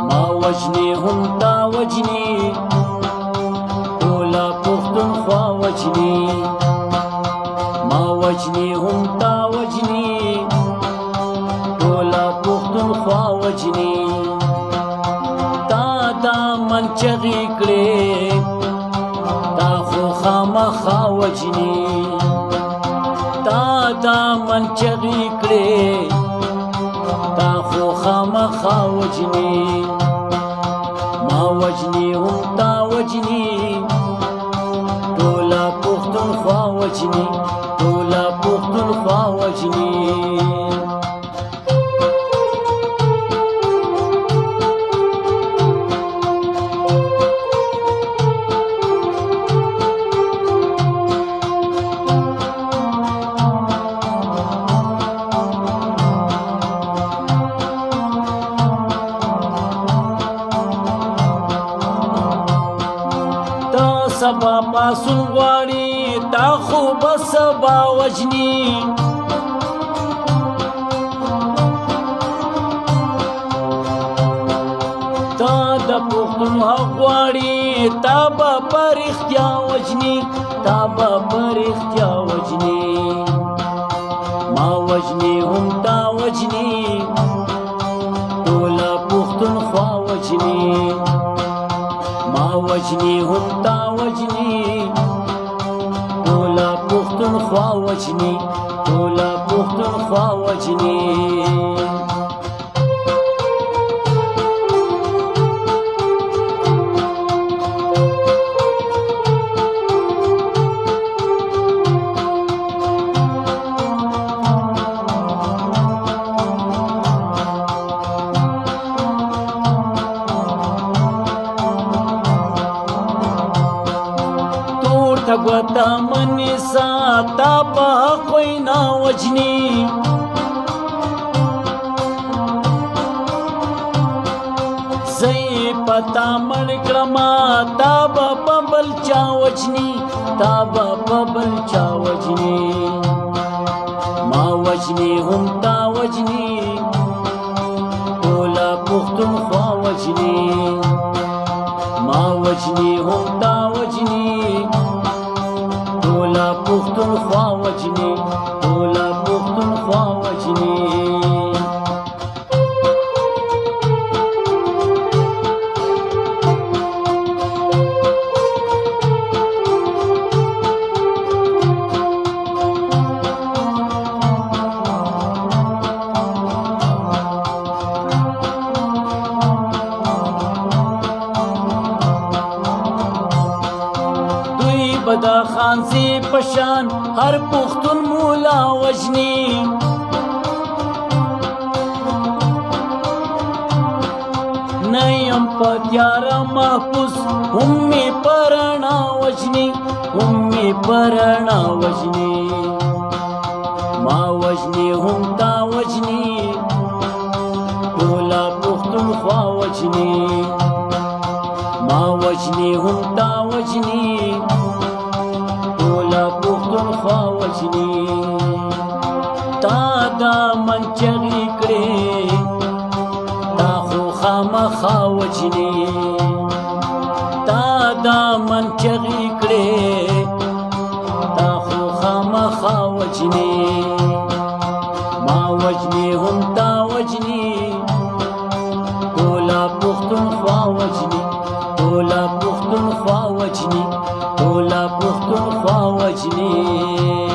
ما وجني هم تا وجني ټوله پښتونخوا وجني ما وجني هم تا وجني ټوله پښتونخوا وجني تا دا من چغې کړې تا خو خامخا وجني تا دا من چغې کړې تا خو خامخا وجني ما وجني هم تا وجني ټوله پښتونخوا وجني ټوله پښتونخوا وجني سبا پاسون غواړي تا خو به سبا وجني تا د پښتون حق غواړي تا به په رښتیا وجني تا به په رښتیا وجني ما وجني هم تا وجني ټوله پښتونخوا وجني ما وجني هم تا وجني ټوله پښتونخوا وجني ټوله پښتونخوا وجني تګوتا منی ساتا په کوینا وجني زي پتا من کړما تا په بل چا وجني تا په بل چا وجني ما وجني هم تا وجني ټوله پښتونخوا وجني ما وجني هم تا وجني ټوله پښتونخوا وجني ټوله پښتونخوا وجني بدا خانزي پشان هر پختون مولا وجني نیم پتیارا محفوظ همي پرانا وجني همي پرانا وجني ما وجني هم تا وجني ټوله پختونخوا وجني ما وجني هم تا وجني پښتونخوا وجني تا دا من چغې کړې تا خو خامخا وجني تا دا من چغې کړې تا خو خامخا وجني ما وجني هم تا وجني ټوله پښتونخوا وجني ټوله پښتونخوا وجني ټوله پښتونخوا وجني